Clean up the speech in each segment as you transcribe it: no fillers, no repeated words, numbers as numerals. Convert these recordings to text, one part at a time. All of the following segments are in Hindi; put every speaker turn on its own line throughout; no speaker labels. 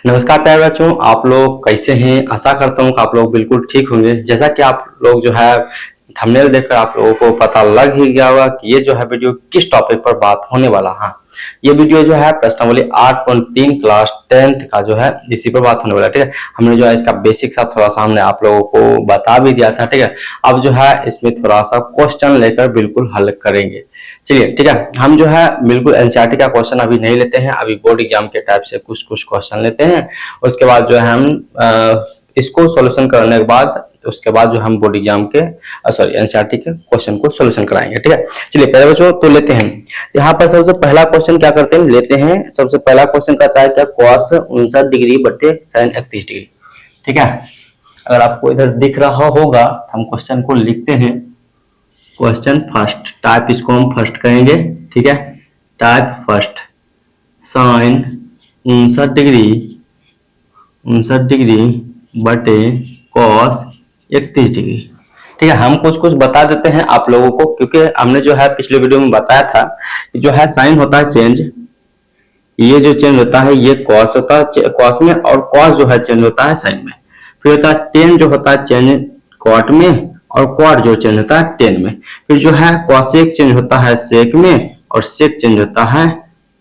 नमस्कार प्यारे बच्चों, आप लोग कैसे हैं। आशा करता हूँ कि आप लोग बिल्कुल ठीक होंगे। जैसा कि आप लोग जो है थंबनेल देखकर आप लोगों को पता लग ही गया होगा कि ये जो है वीडियो किस टॉपिक पर बात होने वाला है। ये वीडियो जो है प्रश्नावली 8.3 क्लास 10th का जो है इसी पर बात होने वाला है। ठीक है, हमने जो है इसका बेसिक सा थोड़ा सा हमने आप लोगों को बता भी दिया था। ठीक है, अब जो है इसमें थोड़ा सा क्वेश्चन लेकर बिल्कुल हल करेंगे। चलिए ठीक है, हम जो है बिल्कुल एनसीईआरटी का क्वेश्चन अभी नहीं लेते हैं, अभी बोर्ड एग्जाम के टाइप से कुछ कुछ क्वेश्चन लेते हैं। उसके बाद जो है हम इसको सॉल्यूशन करने के बाद उसके बाद जो हम बोर्ड एग्जाम के एनसीईआरटी के क्वेश्चन को सॉल्यूशन कराएंगे। ठीक है, चलिए पहले बच्चों तो लेते हैं। यहाँ पर सबसे पहला क्वेश्चन क्या करते हैं, लेते हैं। सबसे पहला क्वेश्चन कहता है क्या, कॉस 59 डिग्री बटे साइन 31 डिग्री। ठीक है, अगर आपको इधर दिख रहा होगा हम क्वेश्चन को लिखते हैं। क्वेश्चन फर्स्ट टाइप इसको हम फर्स्ट कहेंगे। ठीक है, टाइप फर्स्ट साइन 59 डिग्री बटे कॉस 31 डिग्री। ठीक है, हम कुछ कुछ बता देते हैं आप लोगों को, क्योंकि हमने जो है पिछले वीडियो में बताया था कि जो है साइन होता है चेंज, ये जो चेंज होता है ये कॉस होता है कॉस में, और कॉस जो है चेंज होता है साइन में। फिर होता है टेन जो होता है चेंज कॉट में, और क्वाड जो चेंज होता है टेन में। फिर जो है कॉसेक चेंज होता है सेक में, और सेक चेंज होता है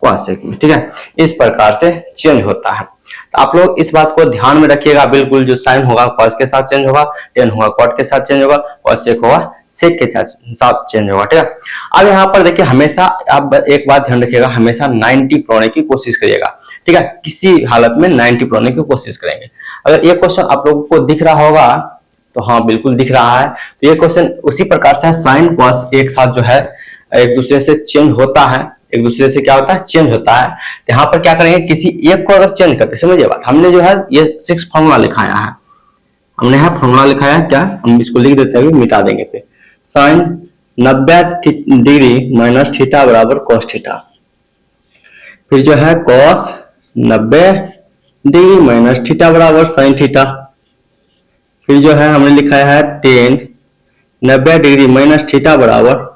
कॉसेक में। ठीक है, इस प्रकार से चेंज होता है। तो आप लोग इस बात को ध्यान में रखिएगा बिल्कुल। जो साइन होगा कॉस के साथ चेंज होगा, टेन होगा कॉट के साथ चेंज होगा, कॉसेक होगा सेक के साथ चेंज होगा। ठीक है, अब यहाँ पर देखिए हमेशा आप एक बात ध्यान रखिएगा, हमेशा 90 पर होने की कोशिश करिएगा। ठीक है, किसी हालत में 90 पर होने की कोशिश करेंगे। अगर ये क्वेश्चन आप लोगों को दिख रहा होगा तो हाँ बिल्कुल दिख रहा है, तो ये क्वेश्चन उसी प्रकार से है। साइन कॉस एक साथ जो है एक दूसरे से चेंज होता है, एक दूसरे से क्या होता है चेंज होता है। तो यहाँ पर क्या करेंगे, किसी एक को अगर चेंज करते, समझिए बात, हमने जो है ये 6 फॉर्मूला लिखाया है, हमने यहाँ फॉर्मूला लिखाया है क्या, हम इसको लिख देते हैं, मिटा देंगे। फिर साइन 90 डिग्री माइनस थीटा बराबर कॉस थीटा। फिर जो है कॉस 90 डिग्री माइनस थीटा बराबर साइन थीटा। फिर जो है हमने लिखा है टेन 90 डिग्री माइनस थीटा बराबर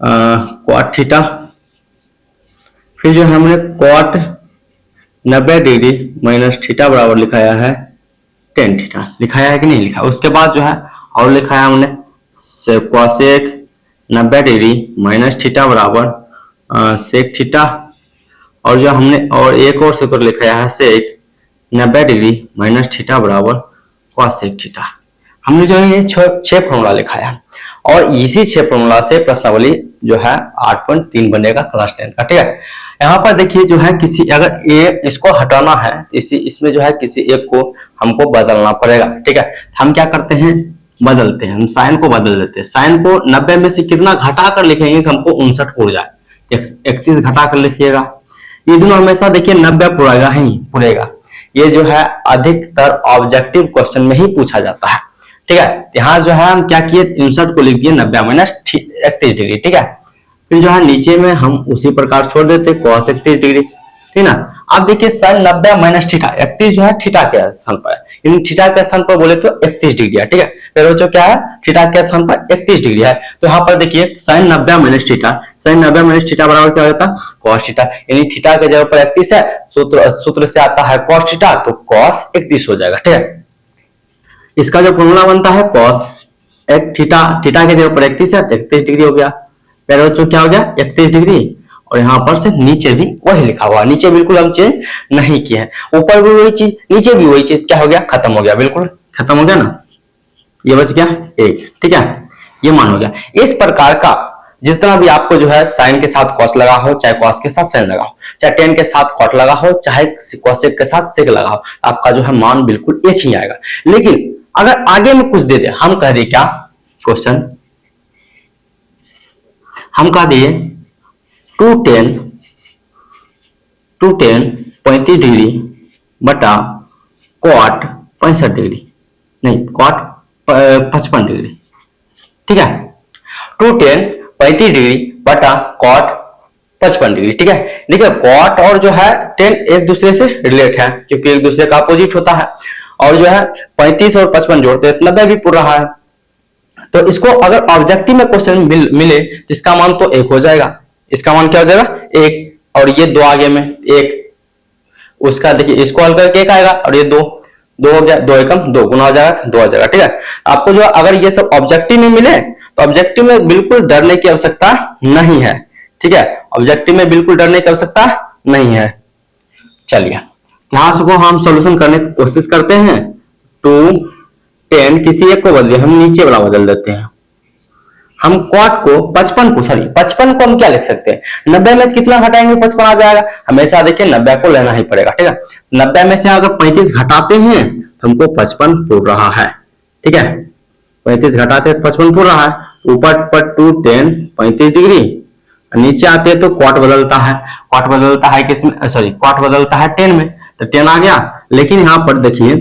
क्वाट थीटा। फिर जो हमने क्वाट 90 डिग्री माइनस थीटा बराबर लिखाया है टेन थीटा। लिखाया है कि नहीं लिखा। उसके बाद जो है और लिखाया हमने कॉसेक 90 डिग्री माइनस थीटा बराबर सेक थीटा। और जो हमने और एक और सूत्र लिखाया है सेक 90 डिग्री माइनस थीटा बराबर कॉसेक थीटा। हमने जो है ये 6 फॉर्मूला लिखाया, और इसी 6 फॉर्मूला से प्रश्नावली जो है 8.3 बनेगा क्लास 10 का। ठीक है, यहाँ पर देखिए जो है किसी अगर ये इसको हटाना है, इसमें जो है किसी एक को हमको बदलना पड़ेगा। ठीक है, हम क्या करते हैं, बदलते हैं, हम साइन को बदल देते हैं। साइन को 90 में से कितना घटा कर लिखेंगे कि हमको 59 उड़ जाए, 31 घटा कर लिखिएगा। ये दोनों हमेशा देखिए 90 पुरेगा ही पुरेगा। ये जो है अधिकतर ऑब्जेक्टिव क्वेश्चन में ही पूछा जाता है। ठीक है, यहाँ जो है हम क्या किए, 59 को लिख दिए 90 माइनस 31 डिग्री। ठीक है, फिर जो है नीचे में हम उसी प्रकार छोड़ देते cos 31 डिग्री। ठीक ना, अब देखिए साइन 90 माइनस थीटा, 31 जो है थीटा के स्थान पर है, यानी थीटा के स्थान पर बोले तो 31 डिग्री है। ठीक है, फिर जो क्या है थीटा के स्थान पर 31 डिग्री है। तो यहाँ पर देखिए sine 90 minus theta, sine 90 minus theta बराबर क्या होता है cos थीटा, यानी थीटा के जगह पर 31 है, सूत्र से आता है cos थीटा, तो cos 31 हो जाएगा। ठीक है, इसका जो फॉर्मूला बनता है cos एक थीटा, थीटा के जगह पर 31 है, 31 डिग्री हो गया। पहले बच्चों क्या हो गया 31 डिग्री, और यहाँ पर से नीचे भी वही लिखा हुआ, नीचे बिल्कुल हम चेंज नहीं किए हैं, ऊपर भी वही चीज नीचे भी वही चीज, क्या हो गया खत्म हो गया, बिल्कुल खत्म हो गया ना, ये बच गया एक। ठीक है, ये मान हो गया। इस प्रकार का जितना भी आपको जो है साइन के साथ कॉस लगा हो, चाहे कॉस के साथ साइन लगा हो, चाहे टेन के साथ कॉट लगा हो, चाहे कॉसेक के साथ सेक लगा हो, आपका जो है मान बिल्कुल एक ही आएगा। लेकिन अगर आगे में कुछ दे दे, हम कह दे क्या क्वेश्चन, हम कह दिए 210 35 डिग्री बटा कॉट 65 डिग्री, नहीं कॉट 55 डिग्री। ठीक है, 210 35 डिग्री बटा कॉट 55 डिग्री। ठीक है, देखिए कॉट और जो है 10 एक दूसरे से रिलेट है, क्योंकि एक दूसरे का अपोजिट होता है, और जो है 35 और 55 जोड़ते हैं 90 भी पूर रहा है। तो इसको अगर ऑब्जेक्टिव में क्वेश्चन मिले, इसका मान तो एक हो जाएगा, इसका मान क्या हो जाएगा एक, और ये दो आगे में एक, उसका देखिए इसको हल करके एक आएगा और ये दो दो हो गया, दो एकम दो गुना हो जाएगा, दो हो जाएगा। ठीक है, आपको जो अगर ये सब ऑब्जेक्टिव में मिले तो ऑब्जेक्टिव में बिल्कुल डरने की आवश्यकता नहीं है। ठीक है, ऑब्जेक्टिव में बिल्कुल डरने की आवश्यकता नहीं है। चलिए यहाँ को हम सॉल्यूशन करने की कोशिश करते हैं। 2 10 किसी एक को बदलिए, हम नीचे वाला बदल देते हैं। हम क्वाट को 55 को सॉरी 55 को हम क्या लिख सकते हैं, 90 में से कितना घटाएंगे 55 आ जाएगा। हमेशा देखिए 90 को लेना ही पड़ेगा। ठीक है, 90 में से अगर 35 घटाते हैं तो हमको 55 पूर रहा है। ठीक है, 35 घटाते हैं 55 पूर रहा है। ऊपर पर 2 10 35 डिग्री, नीचे आते हैं तो क्वाट बदलता है। क्वाट बदलता है किसमें, सॉरी क्वाट बदलता है 10 में, तो 10 आ गया। लेकिन यहाँ पर देखिए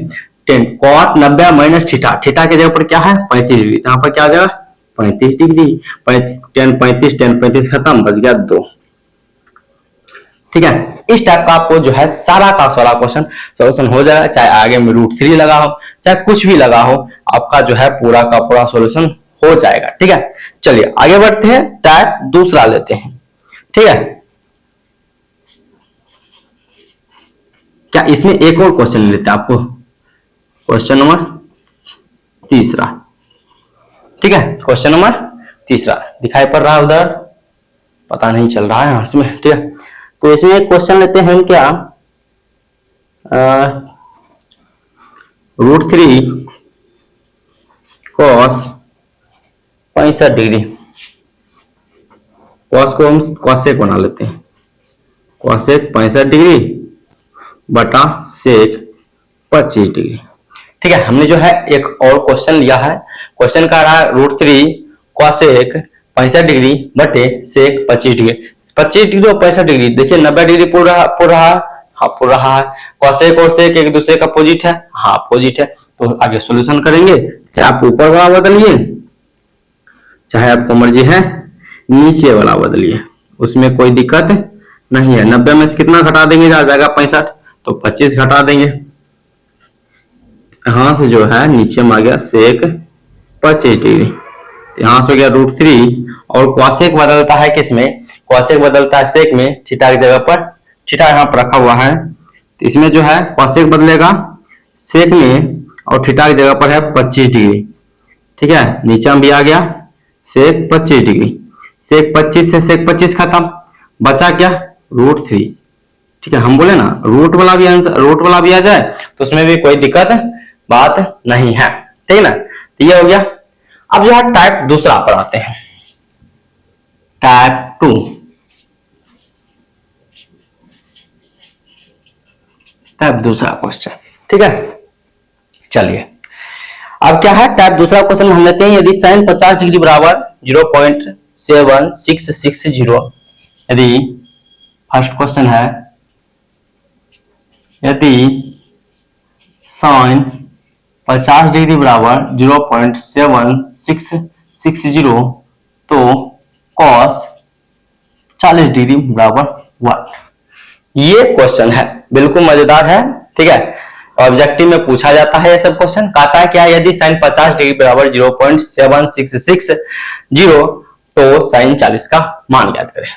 10 क्वाट 90 माइनस थीटा, थीटा की जगह पर क्या है 35 डिग्री, यहाँ पर क्या आ जाएगा 35 डिग्री। 10 35 10 35 खत्म, बच गया 2। ठीक है, इस टाइप का आपको जो है सारा का सारा क्वेश्चन सॉल्यूशन हो जाएगा, चाहे आगे में √3 लगा हो चाहे कुछ भी लगा हो, आपका जो है पूरा का पूरा सॉल्यूशन हो जाएगा। ठीक है, चलिए आगे बढ़ते हैं, टाइप दूसरा लेते हैं। ठीक है, क्या इसमें एक और क्वेश्चन लेते हैं आपको, क्वेश्चन नंबर तीसरा। ठीक है, क्वेश्चन नंबर तीसरा दिखाई पड़ रहा है उधर, पता नहीं चल रहा है इसमें। ठीक है, तो इसमें एक क्वेश्चन लेते हैं हम, क्या √3 cos 65 डिग्री, कॉस को हम कॉसेक बना लेते हैं, कॉसेक 65 डिग्री बटा सेक 25 डिग्री। ठीक है, हमने जो है एक और क्वेश्चन लिया है, क्वेश्चन का रहा है √3 कॉसेक 65 डिग्री बटे सेक 25 डिग्री। 25 डिग्री और 65 डिग्री देखिए 90 डिग्री पूर रहा है, हाँ पूर रहा है। कॉसेक और सेक एक दूसरे का अपोजिट है, हाँ अपोजिट है। तो आगे सॉल्यूशन करेंगे, चाहे आप ऊपर वाला बदलिए चाहे आपको मर्जी है नीचे वाला बदलिए, उसमें कोई दिक्कत नहीं है। 90 में से कितना घटा देंगे, आ जाएगा 65, तो 25 घटा देंगे। यहां से जो है नीचे में आ गया सेक 25 डिग्री, यहां से हो गया √3 और कॉसेक बदलता है किसमें, कॉसेक बदलता है सेक में, थीटा की जगह पर थीटा यहाँ पर रखा हुआ है, तो इसमें जो है कॉसेक बदलेगा सेक में और थीटा की जगह पर है 25 डिग्री। ठीक है, नीचे में भी आ गया सेक 25 डिग्री, सेक 25 से सेक 25 खत्म, बचा क्या √3। ठीक है, हम बोले ना रूट वाला भी आंसर, रूट वाला भी आ जाए तो उसमें भी कोई दिक्कत बात नहीं है। ठीक है ना, तो ये हो गया। अब जो है टाइप दूसरा पर आते हैं, टाइप 2। टाइप दूसरा क्वेश्चन। ठीक है, चलिए अब क्या है टाइप दूसरा क्वेश्चन हम लेते हैं। यदि sin 50 डिग्री बराबर 0.7660, यदि फर्स्ट क्वेश्चन है, यदि sin 50 डिग्री बराबर 0.7660 तो cos 40 डिग्री बराबर 1। ये क्वेश्चन है, बिल्कुल मजेदार है। ठीक है, ऑब्जेक्टिव में पूछा जाता है ये सब क्वेश्चन। कहता है क्या, यदि sin 50 डिग्री बराबर 0.7660 तो sin 40 का मान ज्ञात करें।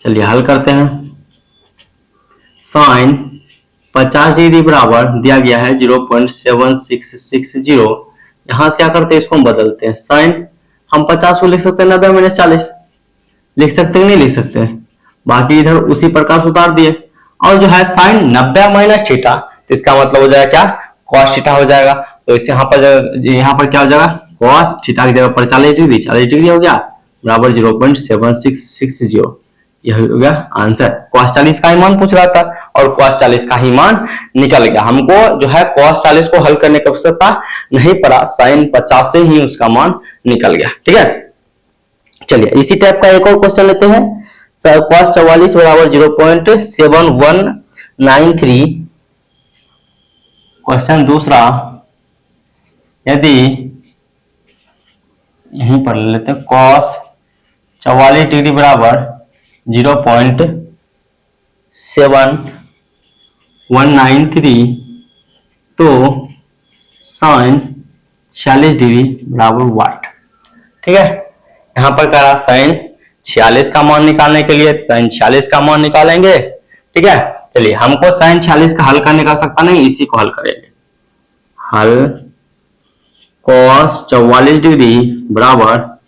चलिए हल करते हैं। sin 50 डिग्री बराबर दिया गया है 0.7660, यहां से क्या करते हैं, इसको हम बदलते हैं। sin हम 50 को लिख सकते हैं 90 - 40, लिख सकते हैं नहीं लिख सकते हैं, बाकी इधर उसी प्रकार से उतार दिए। और जो है sin 90 - थीटा, तो इसका मतलब हो जाएगा क्या cos थीटा हो जाएगा। तो इसे यहाँ पर क्या हो जाएगा cos थीटा की जगह पर 40 डिग्री हो गया बराबर 0.7660। यह हो गया आंसर। cos 40 का ही मान पूछ रहा था और cos 40 का ही मान निकल गया। हमको जो है cos 40 को हल करने की आवश्यकता नहीं पड़ा, sin 50 से ही उसका मान निकल गया। ठीक है, चलिए इसी टाइप का एक और क्वेश्चन लेते हैं। cos 44 बराबर 0.7193। क्वेश्चन दूसरा, यदि यहीं पर लेते हैं cos 44 डिग्री बराबर 0.7193 तो sin 46 डिग्री बराबर 1। ठीक है, यहां पर कह रहा sin 46 का मान निकालने के लिए sin 46 का मान निकालेंगे। ठीक है, चलिए हमको साइन 46 का हल करने का आवश्यकता नहीं, इसी को हल करेंगे। हल cos 44 डिग्री बराबर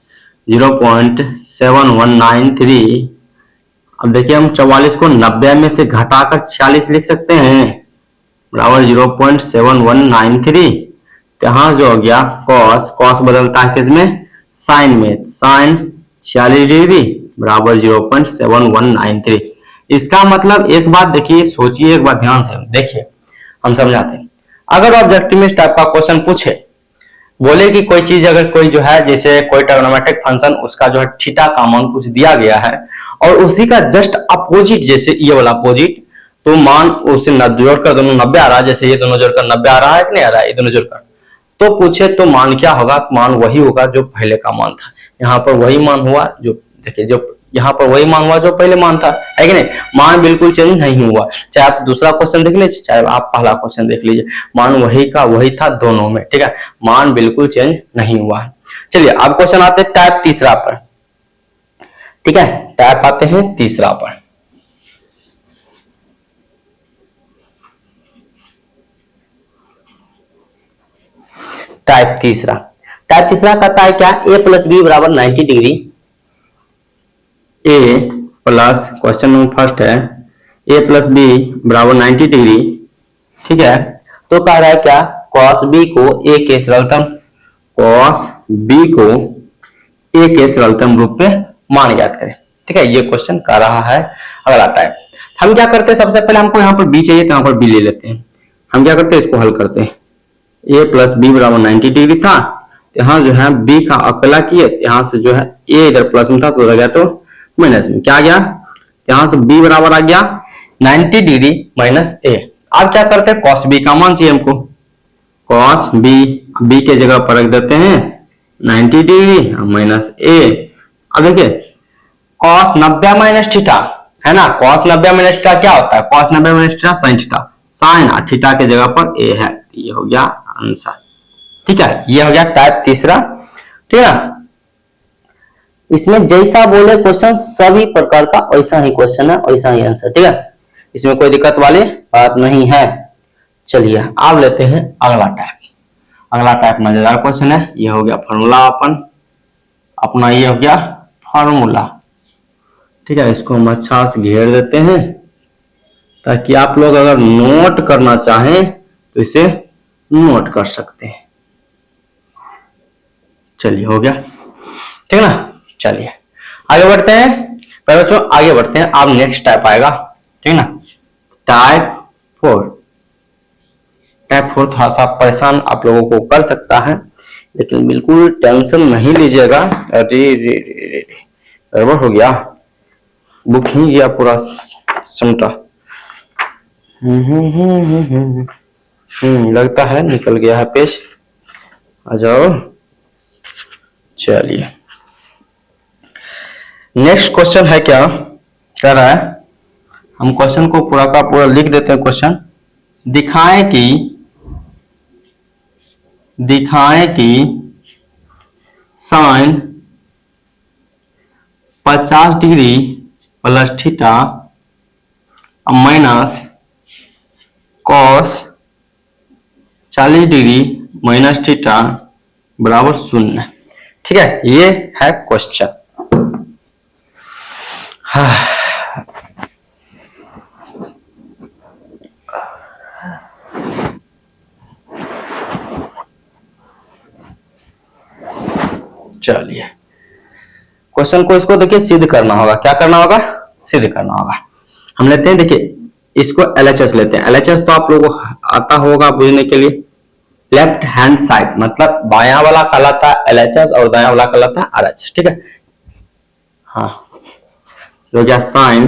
0.7193। अब देखिए हम 44 को 90 में से घटाकर 46 लिख सकते हैं, बराबर 0.7193। तो यहाँ जो हो गया cos बदलता है किसमें, साइन में, साइन 46 डिग्री बराबर 0.7193। इसका मतलब एक बात देखिए, सोचिए एक बात ध्यान से, देखिए हम समझाते हैं। अगर ऑब्जेक्टिव में इस टाइप का क्वेश्चन पूछे, बोले कि कोई चीज अगर कोई जो है, जैसे कोई ट्रिग्नोमेट्रिक फंक्शन, उसका जो है थीटा का मान कुछ दिया गया है और उसी का जस्ट अपोजिट, जैसे ये वाला अपोजिट, तो मान उसे जोड़कर दोनों 90 आ रहा है, जैसे ये दोनों जोड़कर 90 आ रहा है कि नहीं आ रहा है, ये दोनों जोड़कर, तो पूछे तो मान क्या होगा, मान वही होगा जो पहले का मान था। यहाँ पर वही मान हुआ जो, देखिए जो यहाँ पर वही मान हुआ जो पहले मान था, है कि नहीं, मान बिल्कुल चेंज नहीं हुआ। चाहे आप दूसरा क्वेश्चन देख लीजिए, चाहे आप पहला क्वेश्चन देख लीजिए, मान वही का वही था दोनों में, ठीक है, मान बिल्कुल चेंज नहीं हुआ है। चलिए अब क्वेश्चन आते हैं टाइप तीसरा पर, ठीक है, टाइप आते हैं तीसरा पर। टाइप तीसरा कहता है क्या, ए प्लस बी बराबर 90 डिग्री, ए प्लस, क्वेश्चन नंबर फर्स्ट है, ए प्लस बी बराबर 90 डिग्री, ठीक है। तो कह रहा है क्या, cos b को a के सरलतम, cos b को a के सरलतम रूप में मान ज्ञात करें, ठीक है, ये क्वेश्चन कर रहा है। अगला टाइप हम क्या करते हैं, सबसे पहले हमको यहाँ पर b चाहिए, तो यहाँ पर b ले लेते हैं। हम क्या करते हैं, इसको हल करते हैं। a प्लस बी बराबर 90 डिग्री था, यहाँ जो है b का अकेला किए, यहाँ से जो है a इधर प्लस में था तो रह गया तो माइनस में, क्या आ गया, यहाँ से b बराबर आ गया 90 डिग्री माइनस a। अब क्या करते हैं, cos b का मान चाहिए हमको, cos b के जगह पर रख देते हैं 90 डिग्री माइनस a। अब देखिए cos 90 माइनस थीटा है ना, cos 90 माइनस थीटा क्या होता है, cos 90 minus theta sin theta, sine theta के जगह पर a है, ये हो गया आंसर, ठीक है, ये हो गया टाइप तीसरा, ठीक है ना। इसमें जैसा बोले क्वेश्चन, सभी प्रकार का वैसा ही क्वेश्चन है, वैसा ही आंसर, ठीक है, इसमें कोई दिक्कत वाली बात नहीं है। चलिए अब लेते हैं अगला टाइप। अगला टाइप मजेदार क्वेश्चन है, ये हो गया फॉर्मूला अपना ये हो गया फॉर्मूला, ठीक है, इसको हम अच्छा से घेर देते हैं ताकि आप लोग अगर नोट करना चाहें तो इसे नोट कर सकते हैं। चलिए हो गया, ठीक है ना। चलिए आगे बढ़ते हैं, पहले बच्चों आगे बढ़ते हैं, अब नेक्स्ट टाइप आएगा, ठीक है ना, टाइप 4। टाइप 4 थोड़ा सा परेशान आप लोगों को कर सकता है, लेकिन बिल्कुल टेंशन नहीं लीजिएगा। अरे गड़बड़ हो गया, बुक ही गया पूरा समटा, लगता है निकल गया है पेज, आ जाओ। चलिए नेक्स्ट क्वेश्चन है, क्या कह रहा है, हम क्वेश्चन को पूरा का पूरा लिख देते हैं। क्वेश्चन दिखाएं कि sine 50 degree plus theta minus cos 40 degree minus theta बराबर 0, ठीक है, ये है क्वेश्चन। चलिए क्वेश्चन को इसको देखिए सिद्ध करना होगा, क्या करना होगा, सिद्ध करना होगा। हम लेते हैं, देखिए इसको LHS लेते हैं। LHS तो आप लोगों को आता होगा बुझने के लिए, लेफ्ट हैंड साइड, मतलब बायां वाला कहलाता है LHS और दायां वाला कहलाता है RHS, ठीक है। हाँ तो क्या, sine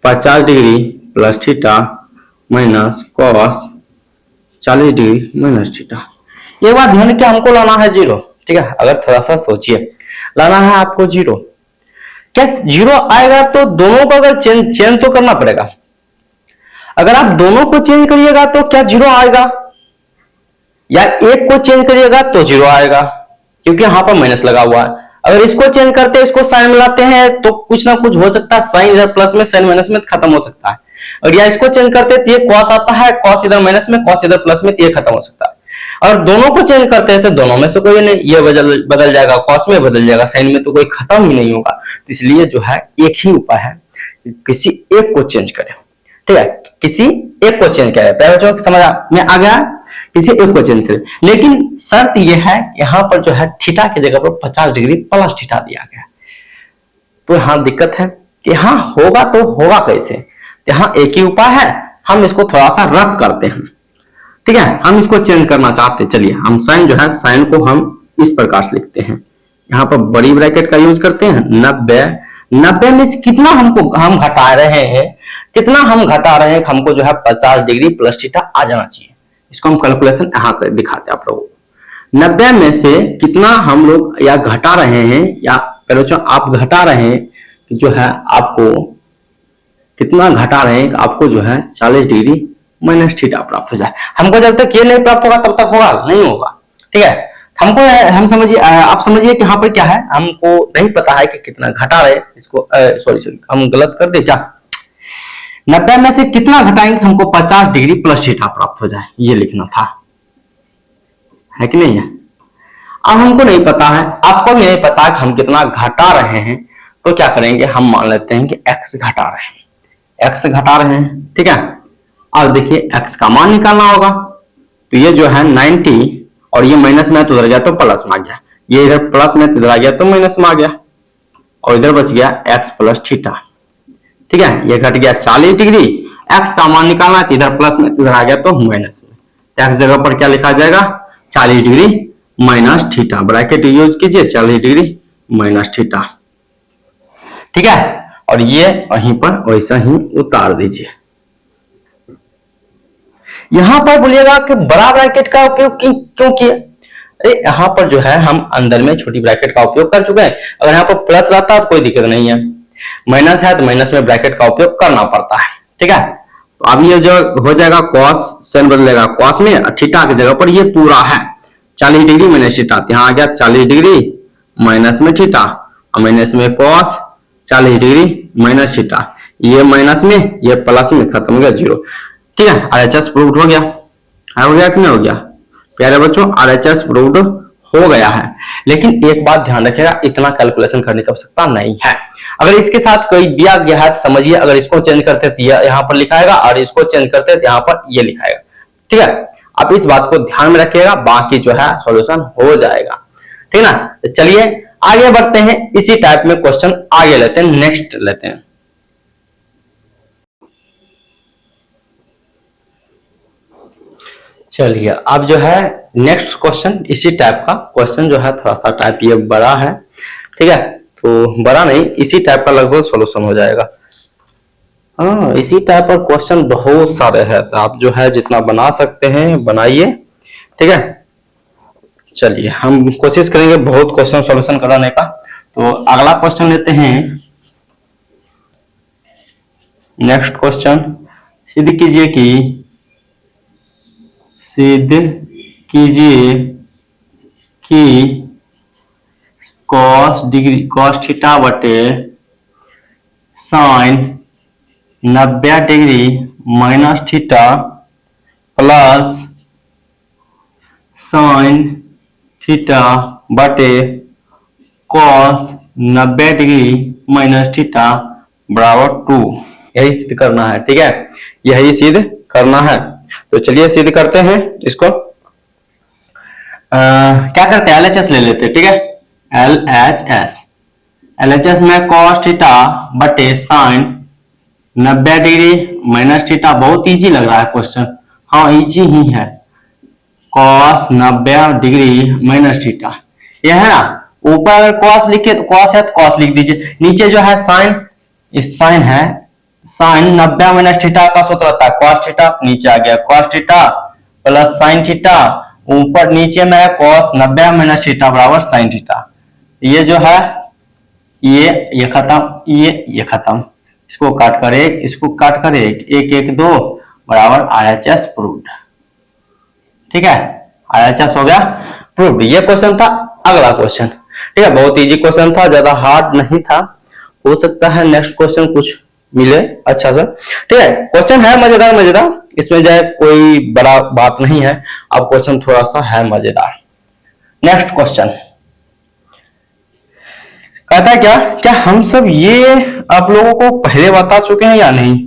50 degree plus theta minus cos 40 degree minus theta. ये बात ध्यान के हमको लाना है 0, ठीक है, अगर थोड़ा सा सोचिए, लाना है आपको 0। क्या 0 आएगा तो दोनों को अगर चेंज तो करना पड़ेगा। अगर आप दोनों को चेंज करिएगा तो क्या 0 आएगा, या एक को चेंज करिएगा तो 0 आएगा, क्योंकि यहां पर माइनस लगा हुआ है। अगर इसको चेंज करते हैं, इसको साइन मिलाते हैं तो कुछ ना कुछ हो सकता है, साइन इधर प्लस में साइन माइनस में खत्म हो सकता है। और या इसको चेंज करते हैं तो ये कॉस आता है, कॉस इधर माइनस में कॉस इधर प्लस में, तो ये खत्म हो सकता है। और दोनों को चेंज करते हैं तो दोनों में से कोई नहीं, ये बदल जाएगा कॉस में, बदल जाएगा साइन में, तो कोई खत्म ही नहीं होगा। तो इसलिए जो है एक ही उपाय है, किसी एक को चेंज करें, ठीक है, किसी एक को चेंज करें। पहले जो समझ में आ गया, किसी एक को चेंज करें। लेकिन शर्त यह है यहाँ पर जो है थीटा की जगह पर 50 डिग्री प्लस थीटा दिया गया। तो यहाँ दिक्कत है कि हाँ होगा तो होगा कैसे। यहाँ एक ही उपाय है, हम इसको थोड़ा सा रफ करते हैं, ठीक है, हम इसको चेंज करना चाहते हैं। चलिए हम साइन जो है, साइन को हम इस प्रकार से लिखते हैं, यहाँ पर बड़ी ब्रैकेट का यूज करते हैं। 90 में से कितना हम घटा रहे हैं, कितना हम घटा रहे हैं, हमको जो है 50 डिग्री प्लस थीटा आ जाना चाहिए। इसको हम कैलकुलेशन यहाँ कर दिखाते हैं आप लोगों को। 90 में से कितना हम लोग या घटा रहे हैं, या पहले जो आप घटा रहे हैं जो है, आपको कितना घटा रहे हैं, आपको जो है 40 डिग्री माइनस थीटा प्राप्त हो जाए। हमको जब तक ये नहीं प्राप्त होगा तब तक होगा नहीं होगा, ठीक है। हमको हम समझिए, आप समझिए कि यहाँ पर क्या है, हमको नहीं पता है कि कितना घटा रहे इसको, सॉरी हम गलत कर दे क्या। 90 में से कितना घटाएंगे, हमको 50 डिग्री प्लस थीटा प्राप्त हो जाए, ये लिखना था, है कि नहीं है। अब हमको नहीं पता है, आपको भी नहीं पता है कि हम कितना घटा रहे हैं, तो क्या करेंगे, हम मान लेते हैं कि x घटा रहे हैं, x घटा रहे हैं, ठीक है। अब देखिए x का मान निकालना होगा, तो ये जो है 90 और ये माइनस में तो उधर गया तो प्लस में आ गया, ये इधर प्लस में इधर आ गया तो माइनस में आ गया, और इधर बच गया x प्लस थीटा, ठीक है। ये घट गया 40 डिग्री, x का मान निकालना है तो इधर प्लस में इधर आ गया तो माइनस में, तो x जगह पर क्या लिखा जाएगा, 40 degree minus theta, bracket use कीजिए, 40 डिग्री माइनस थीटा, ठीक है। और ये वहीं पर वैसा ही उतार दीजिए। यहां पर बोलिएगा कि बड़ा ब्रैकेट का उपयोग क्यों किया, अरे यहाँ पर जो है हम अंदर में छोटी ब्रैकेट का उपयोग कर चुके हैं। अगर यहाँ पर प्लस रहता तो कोई दिक्कत नहीं है, माइनस है तो माइनस में ब्रैकेट का उपयोग करना पड़ता है, ठीक है। तो अब ये जो हो जाएगा कॉस, साइन बदलेगा कॉस में, थीटा की जगह पर ये पूरा है 40 डिग्री माइनस थीटा, यहाँ आ गया 40 डिग्री माइनस में थीटा, और माइनस में कॉस 40 डिग्री माइनस थीटा, ये माइनस में ये प्लस में, खत्म हो गया 0, ठीक है। RHS प्रूव्ड हो गया, हो गया कि नहीं हो गया प्यारे बच्चों, RHS प्रूव्ड हो गया है। लेकिन एक बात ध्यान रखिएगा, इतना कैलकुलेशन करने की आवश्यकता नहीं है। अगर इसके साथ कोई दिया गया है तो समझिए, अगर इसको चेंज करते तो यहाँ पर लिखाएगा, और इसको चेंज करते तो यहाँ पर ये लिखाएगा, ठीक है। आप इस बात को ध्यान में रखिएगा, बाकी जो है सॉल्यूशन हो जाएगा, ठीक ना। तो चलिए आगे बढ़ते हैं, इसी टाइप में क्वेश्चन आगे लेते हैं, नेक्स्ट लेते हैं। चलिए अब जो है नेक्स्ट क्वेश्चन, इसी टाइप का क्वेश्चन जो है, थोड़ा सा टाइप ये बड़ा है, ठीक है। तो बड़ा नहीं, इसी टाइप का लगभग सॉल्यूशन हो जाएगा। हाँ, इसी टाइप का क्वेश्चन बहुत सारे हैं, तो आप जो है जितना बना सकते हैं बनाइए, ठीक है। चलिए हम कोशिश करेंगे बहुत क्वेश्चन सॉल्यूशन कराने का। तो अगला क्वेश्चन लेते हैं, नेक्स्ट क्वेश्चन, सिद्ध कीजिए कि कॉस थीटा बटे sine 90 degree minus theta plus sine theta बटे कॉस 90 डिग्री माइनस थीटा बराबर 2, यही सिद्ध करना है, ठीक है, यही सिद्ध करना है। तो चलिए सिद्ध करते हैं इसको। क्या करते हैं, LHS ले लेते हैं, ठीक है। LHS में cos थीटा बटे साइन 90 डिग्री माइनस थीटा, बहुत इजी लग रहा है क्वेश्चन, हाँ इजी ही है, cos 90 डिग्री माइनस थीटा, यह है ना। ऊपर अगर cos लिखे तो cos है तो cos लिख दीजिए, नीचे जो है साइन, इस साइन है, साइन 90 माइनस थीटा का सूत्र होता है cos थीटा, नीचे आ गया cos theta plus sine theta, ऊपर नीचे में है cos 90 माइनस थीटा बराबर साइन थीटा। ये जो है ये खत्म, ये खत्म, इसको काट कर एक, इसको काट कर एक, 1 1 2 बराबर RHS प्रूव्ड, ठीक है, RHS हो गया प्रूव्ड। ये क्वेश्चन था। अगला क्वेश्चन, ठीक है, बहुत इजी क्वेश्चन था, ज्यादा हार्ड नहीं था। हो सकता है नेक्स्ट क्वेश्चन कुछ मिले अच्छा सा। ठीक है, क्वेश्चन है मजेदार मजेदार, इसमें जो है कोई बड़ा बात नहीं है। अब क्वेश्चन थोड़ा सा है मजेदार। नेक्स्ट क्वेश्चन कहता है क्या, क्या हम सब ये आप लोगों को पहले बता चुके हैं या नहीं,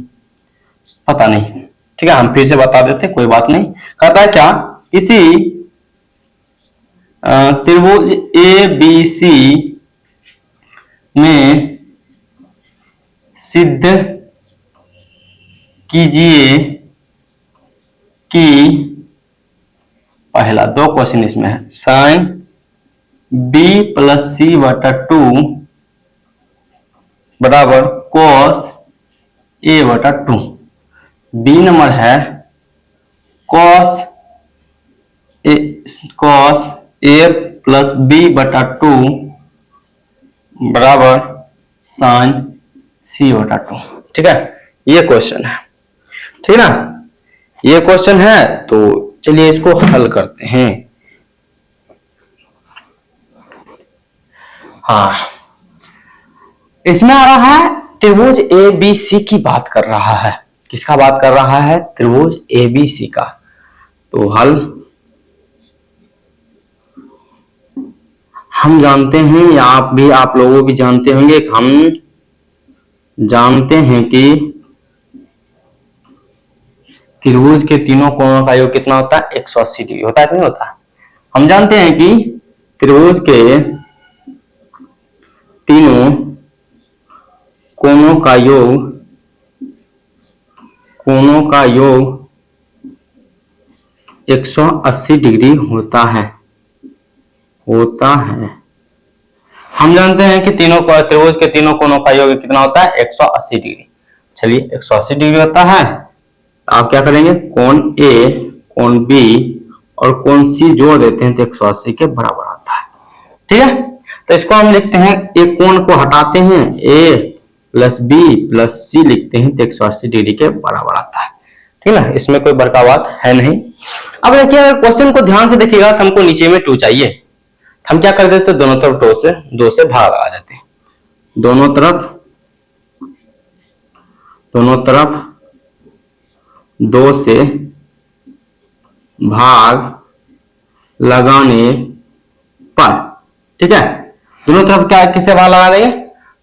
पता नहीं। ठीक है, हम फिर से बता देते, कोई बात नहीं। कहता है क्या, इसी त्रिभुज ए बी सी में सिद्ध कीजिए कि पहला, दो क्वेश्चन इसमें है, साइन बी प्लस सी बटा 2 बराबर कॉस ए बटा 2। बी नंबर है कॉस ए प्लस बी बटा 2 बराबर साइन सी बटा 2। ठीक है, ये क्वेश्चन है, ठीक है ना, ये क्वेश्चन है। तो चलिए इसको हल करते हैं। हाँ, इसमें आ रहा है त्रिभुज ए बी सी की बात कर रहा है। किसका बात कर रहा है? त्रिभुज ए बी सी का। तो हल हम जानते हैं, या आप लोगों भी जानते होंगे, हम जानते हैं कि त्रिभुज के तीनों कोणों का योग कितना होता है? 180 डिग्री होता है कि नहीं होता? हम जानते हैं कि त्रिभुज के तीनों कोणों का योग 180 डिग्री होता है। हम जानते हैं कि त्रिभुज के तीनों कोणों का योग कितना होता है? 180 डिग्री। चलिए 180 डिग्री होता है, तो आप क्या करेंगे? कोण ए, कोण बी और कोण सी जोड़ देते हैं तो 180 के बराबर आता है। ठीक है, तो इसको हम लिखते हैं, एक कोण को हटाते हैं, ए प्लस बी प्लस सी लिखते हैं तो 180 डिग्री के बराबर आता है। ठीक है ना, इसमें कोई बड़का बात है नहीं। अब देखिए, अगर क्वेश्चन को ध्यान से देखिएगा तो हमको नीचे में 2 चाहिए। हम क्या कर देते? दोनों तरफ 2 से भाग लगा देते हैं। दोनों तरफ 2 से भाग लगाने पर, ठीक है, दोनों तरफ क्या किससे भाग लगा देंगे?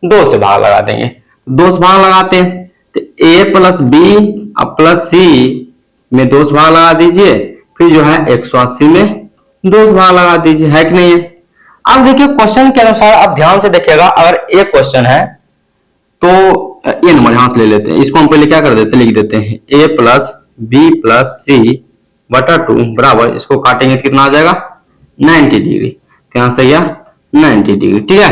2 से भाग लगा देंगे। 2 से भाग लगाते हैं तो a प्लस बी प्लस सी में 2 से भाग लगा दीजिए, फिर जो है 180 में 2 से भाग लगा दीजिए, है कि नहीं है? अब देखिए क्वेश्चन के अनुसार आप ध्यान से देखिएगा, अगर एक क्वेश्चन है तो ये नंबर यहां से ले लेते हैं, इसको हम पहले क्या कर देते हैं? लिख देते हैं a प्लस बी प्लस सी बटा 2 बराबर, इसको काटेंगे तो कितना आ जाएगा? 90 डिग्री। तो यहां से गया 90 डिग्री। ठीक है,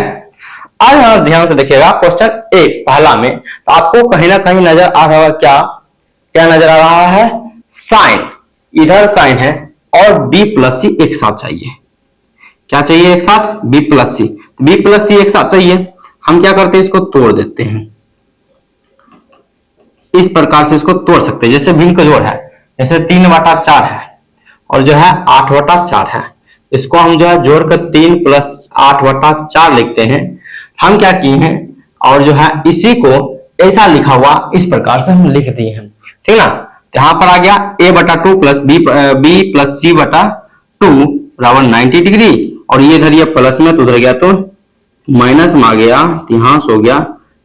अब यहां ध्यान से देखिएगा क्वेश्चन एक पहला में, तो आपको कहीं ना कहीं नजर आ रहा है, क्या नजर आ रहा है? साइन, इधर साइन है और b प्लस सी एक साथ चाहिए। क्या चाहिए एक साथ? b प्लस सी। b प्लस सी एक साथ चाहिए, हम क्या करते हैं? इसको तोड़ देते हैं। इस प्रकार से इसको तोड़ सकते हैं, जैसे भिन्न का जोड़ है, जैसे 3/4 है और जो है 8/4 है, इसको हम जो है जोड़कर 3 + 8/4 लिखते हैं। हम क्या किए हैं, और जो है इसी को ऐसा लिखा हुआ इस प्रकार से हम लिख दिए हैं। ठीक ना, यहां पर आ गया a/2 plus b plus c बटा 2 बराबर 90 डिग्री, और ये इधर ये प्लस में तो उधर गया तो माइनस में आ गया, तो यहां से हो गया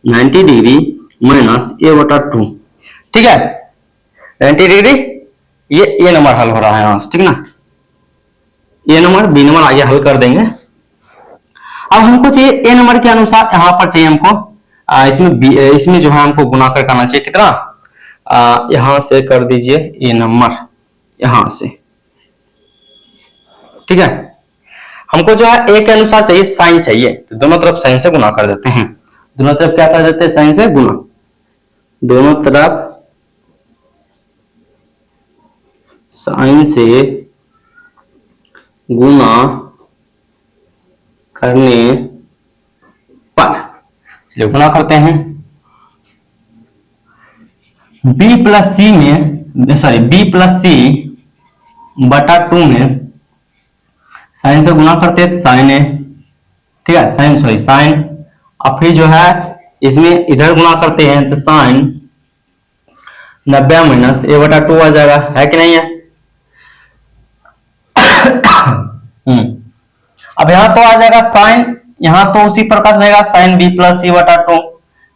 90 डिग्री माइनस a/2। ठीक है, 90 डिग्री, ये नंबर हल हो रहा है यहां से। ठीक ना, ये नंबर बी नंबर आगे हल कर देंगे। अब हमको चाहिए ए नंबर के अनुसार, यहां पर चाहिए हमको इसमें जो है हमको गुना करना चाहिए कितना? यहां से कर दीजिए ए नंबर यहां से। ठीक है, हमको जो है ए के अनुसार चाहिए साइन चाहिए, तो दोनों तरफ साइन से गुना कर देते हैं। दोनों तरफ क्या कर देते हैं? साइन से गुना। दोनों तरफ साइन से गुना करने पर, चलिए गुना करते हैं। b प्लस सी में, सॉरी b प्लस सी बटा 2 में साइन से गुना करते हैं, साइन ए ठीक है, साइन। अब फिर जो है इसमें इधर गुणा करते हैं तो साइन 90 माइनस a बटा 2 आ जाएगा, है कि नहीं है? अब यहां तो आ जाएगा साइन, यहां तो उसी प्रकार रहेगा साइन b प्लस c बटा 2,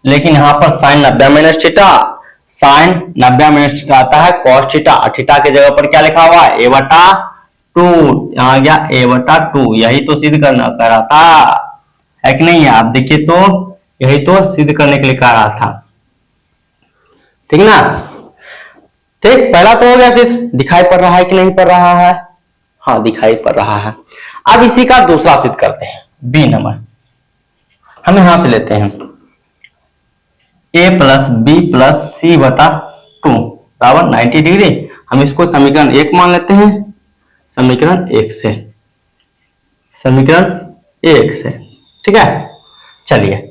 लेकिन यहां पर sine 90 minus theta, sine 90 minus theta आता है cos थीटा, थीटा के जगह पर क्या लिखा हुआ है a बटा 2, आ गया a बटा 2, यही तो सिद्ध करना कह रहा था, है कि नहीं है? आप देखिए तो यही तो सिद्ध करने के लिए कह रहा था, ठीक ना? ठीक, पहला तो हो गया सिद्ध, दिखाई पड़ रहा है कि नहीं पड़ रहा है? हाँ, दिखाई पड़ रहा है। अब इसी का दूसरा सिद्ध करते हैं, बी नंबर हम यहां से लेते हैं a प्लस बी प्लस सी बटा 2 बराबर 90 डिग्री। हम इसको समीकरण 1 मान लेते हैं, समीकरण 1 से, ठीक है। चलिए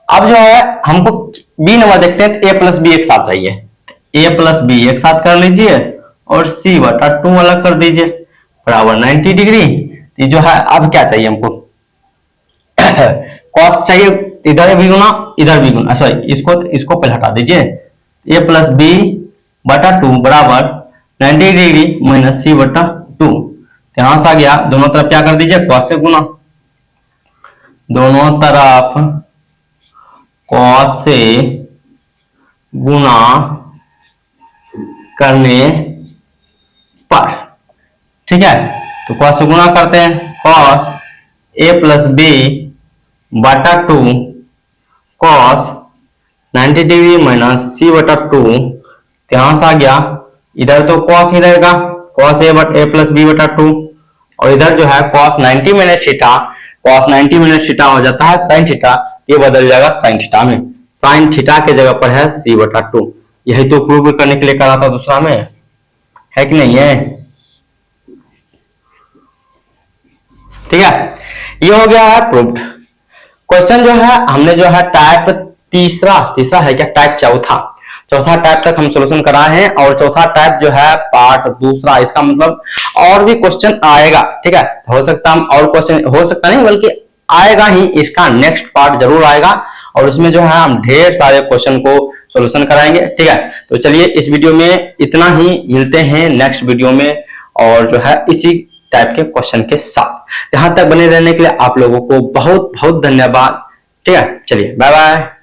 अब जो है हमको बी नंबर देखते हैं, तो a प्लस बी एक साथ चाहिए, a प्लस बी एक साथ कर लीजिए और c बटा 2 अलग कर दीजिए बराबर 90 डिग्री। ये जो है अब क्या चाहिए हमको, cos चाहिए, इधर भी गुना इधर भी गुना, सॉरी इसको पहले हटा दीजिए, a प्लस बी बटा 2 बराबर 90 डिग्री माइनस c बटा 2, यहां से आ गया, दोनों तरफ क्या कर दीजिए cos से गुना, दोनों तरफ cos से गुना करने पर, ठीक है। तो cos से गुणा करते हैं, cos a प्लस बी बटा 2 cos 90 डिग्री माइनस c बटा 2, यहां से आ गया, इधर तो cos ही रहेगा, cos a प्लस बी बटा 2, और इधर जो है cos 90 minus theta, cos 90 minus theta हो जाता है sin थीटा, ये बदल जाएगा sin थीटा में, sin थीटा के जगह पर है c बटा 2, यही तो प्रूव करने के लिए कहा था दूसरा में, है कि नहीं है? ठीक है, ये हो गया है प्रूव्ड। क्वेश्चन जो है हमने जो है टाइप तीसरा है क्या, टाइप चौथा टाइप तक हम सॉल्यूशन कराए हैं, और चौथा टाइप जो है पार्ट दूसरा, इसका मतलब और भी क्वेश्चन आएगा, ठीक है। हो सकता हम और क्वेश्चन, हो सकता नहीं बल्कि आएगा ही, इसका नेक्स्ट पार्ट जरूर आएगा, और इसमें जो है हम ढेर सारे क्वेश्चन को सॉल्यूशन कराएंगे, ठीक है। तो चलिए इस वीडियो में इतना ही, मिलते हैं नेक्स्ट वीडियो में, और जो है इसी टाइप के क्वेश्चन के साथ। यहां तक बने रहने के लिए आप लोगों को बहुत बहुत धन्यवाद, ठीक है। चलिए बाय बाय।